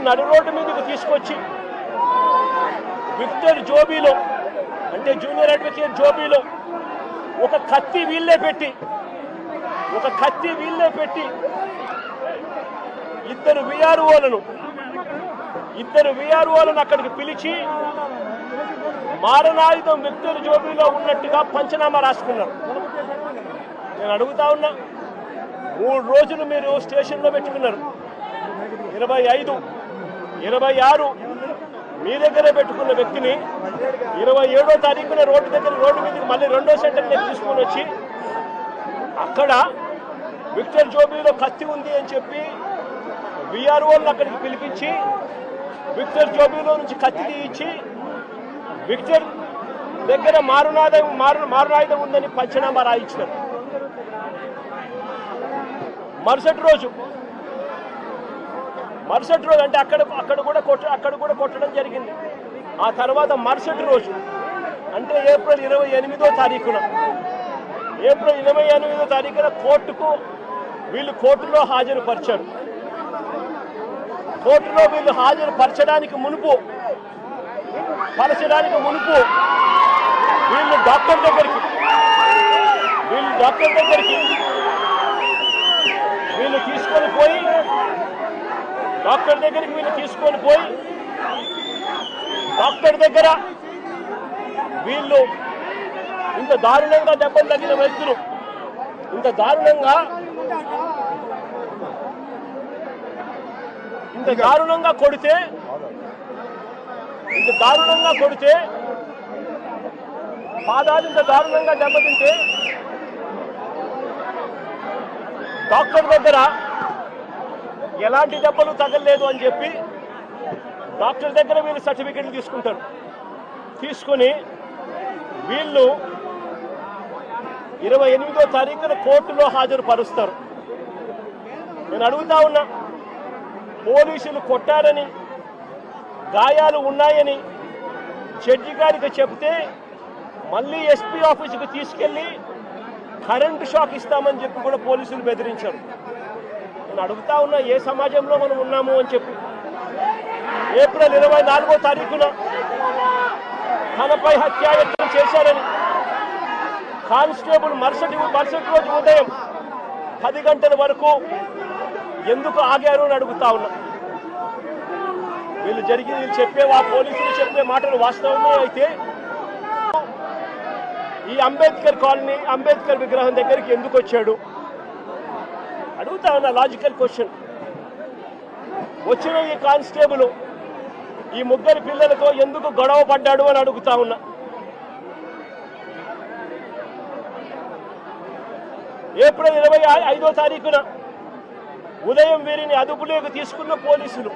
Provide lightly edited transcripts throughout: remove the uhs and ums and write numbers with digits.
నడి రోడ్డు మీదకి తీసుకొచ్చి విక్టర్ జోబీలో అంటే జూనియర్ అడ్వకేట్ జోబీలో ఒక కత్తి వీళ్ళే పెట్టి ఇద్దరు విఆర్ఓలను అక్కడికి పిలిచి మారణాయుధం విక్టర్ జోబీలో ఉన్నట్టుగా పంచనామా రాసుకున్నారు. నేను అడుగుతా ఉన్నా, 3 రోజులు మీరు స్టేషన్లో పెట్టుకున్నారు. 25, 26 మీ దగ్గరే పెట్టుకున్న వ్యక్తిని 27వ తారీఖున రోడ్డు మీదకి మళ్ళీ 2వ సెంటర్ తీసుకొని వచ్చి అక్కడ విక్టర్ జోబీలో కత్తి ఉంది అని చెప్పి విఆర్ఓలను అక్కడికి పిలిపించి విక్టర్ జోబీలో నుంచి కత్తి తీయించి విక్టర్ దగ్గర మారణాయుధం ఉందని పంచనామా రాయించినారు. మరుసటి రోజు అంటే అక్కడ కూడా కొట్టడం జరిగింది. ఆ తర్వాత మరుసటి రోజు అంటే ఏప్రిల్ 28వ తారీఖున కోర్టులో హాజరుపరిచారు. కోర్టులో వీళ్ళు హాజరుపరచడానికి మునుపు వీళ్ళు డాక్టర్ దగ్గరికి తీసుకొని పోయి డాక్టర్ దగ్గర వీళ్ళు ఇంత దారుణంగా దెబ్బలు తగిన వ్యక్తులు ఇంత దారుణంగా కొడితే పాదాలు ఇంత దారుణంగా దెబ్బతింటే డాక్టర్ దగ్గర ఎలాంటి దెబ్బలు తగలలేదు అని చెప్పి డాక్టర్ దగ్గర వీళ్ళు సర్టిఫికెట్లు తీసుకొని వీళ్ళు 28వ తారీఖున కోర్టులో హాజరుపరుస్తారు. నేను అడుగుతా ఉన్నా, పోలీసులు కొట్టారని గాయాలు ఉన్నాయని జడ్జి గారికి చెప్తే మళ్ళీ ఎస్పీ ఆఫీసుకు తీసుకెళ్లి కరెంటు షాక్ ఇస్తామని చెప్పి కూడా పోలీసులు బెదిరించారు. నేను అడుగుతా ఉన్నా, ఏ సమాజంలో మనం ఉన్నాము అని చెప్పి. ఏప్రిల్ 24వ తారీఖున తనపై హత్యాయత్నం చేశారని కానిస్టేబుల్ మరుసటి రోజు ఉదయం 10 గంటల వరకు ఎందుకు ఆగారు అని అడుగుతా ఉన్నా. వీళ్ళు పోలీసులు చెప్పే మాటలు వాస్తవమే అయితే ఈ అంబేద్కర్ విగ్రహం దగ్గరికి ఎందుకు వచ్చాడు అడుగుతా ఉన్నా. Logical question. వచ్చిన ఈ కానిస్టేబుల్ ఈ 3 పిల్లలతో ఎందుకు గొడవ పడ్డాడు అని అడుగుతా ఉన్నా. ఏప్రిల్ 25వ తారీఖున ఉదయం వీరిని అదుపులోకి తీసుకున్న పోలీసులు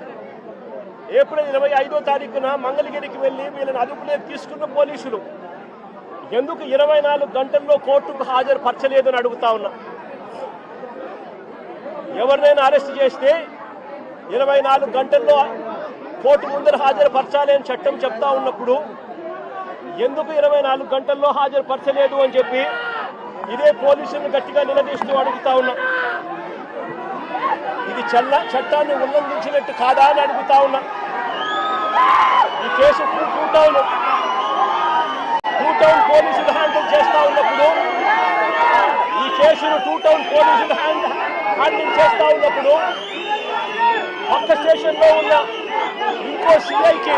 ఏప్రిల్ 25వ తారీఖున మంగళగిరికి వెళ్లి వీళ్ళని అదుపులోకి తీసుకున్న పోలీసులు ఎందుకు 24 గంటల్లో కోర్టుకు హాజరుపరచలేదని అడుగుతా ఉన్నా. ఎవరినైనా అరెస్ట్ చేస్తే 24 గంటల్లో కోర్టు ముందర హాజరుపరచాలి అని చట్టం చెప్తా ఉన్నప్పుడు ఎందుకు 24 గంటల్లో హాజరుపరచలేదు అని చెప్పి ఇదే పోలీసులను గట్టిగా నిలదీస్తూ అడుగుతా ఉన్నా. ఇది చట్టాన్ని ఉల్లంఘించినట్టు కాదా అని అడుగుతా ఉన్నా. ఈ కేసు టూ టౌన్ పోలీసులు హ్యాండిల్ చేస్తా ఉన్నప్పుడు ఈ కేసును టూ టౌన్ పోలీసులు హ్యాండిల్ చేస్తా ఉన్నప్పుడు పక్క స్టేషన్లో ఉన్న ఇంకో సిఐకి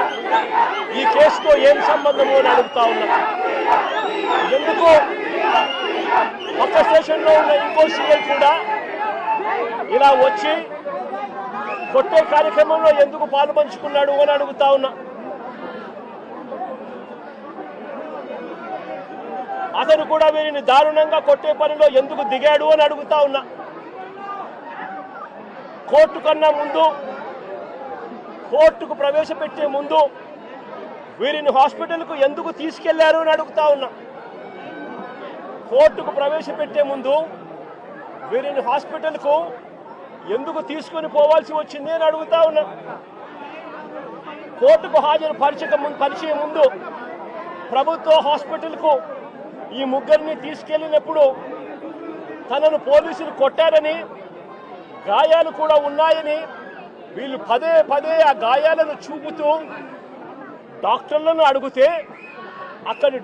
ఈ కేసుతో ఏం సంబంధము అని అడుగుతా ఉన్నా. ఎందుకు పక్క స్టేషన్లో ఉన్న ఇంకో సిఐ కూడా ఇలా వచ్చి కొట్టే కార్యక్రమంలో ఎందుకు పాలు పంచుకున్నాడు అని అడుగుతా ఉన్నా. అతను కూడా వీరిని దారుణంగా కొట్టే పనిలో ఎందుకు దిగాడు అని అడుగుతా ఉన్నా. కోర్టుకు ప్రవేశపెట్టే ముందు వీరిని హాస్పిటల్కు ఎందుకు తీసుకెళ్లారు అని అడుగుతా ఉన్నా. కోర్టుకు ప్రవేశపెట్టే ముందు వీరిని హాస్పిటల్కు ఎందుకు తీసుకొని పోవాల్సి వచ్చింది అని అడుగుతా ఉన్నా. కోర్టుకు పరిచే ముందు ప్రభుత్వ హాస్పిటల్కు ఈ 3 తీసుకెళ్లినప్పుడు తనను పోలీసులు కొట్టారని గాయాలు కూడా ఉన్నాయని వీళ్ళు పదే పదే ఆ గాయాలను చూపుతూ డాక్టర్లను అడిగితే అక్కడి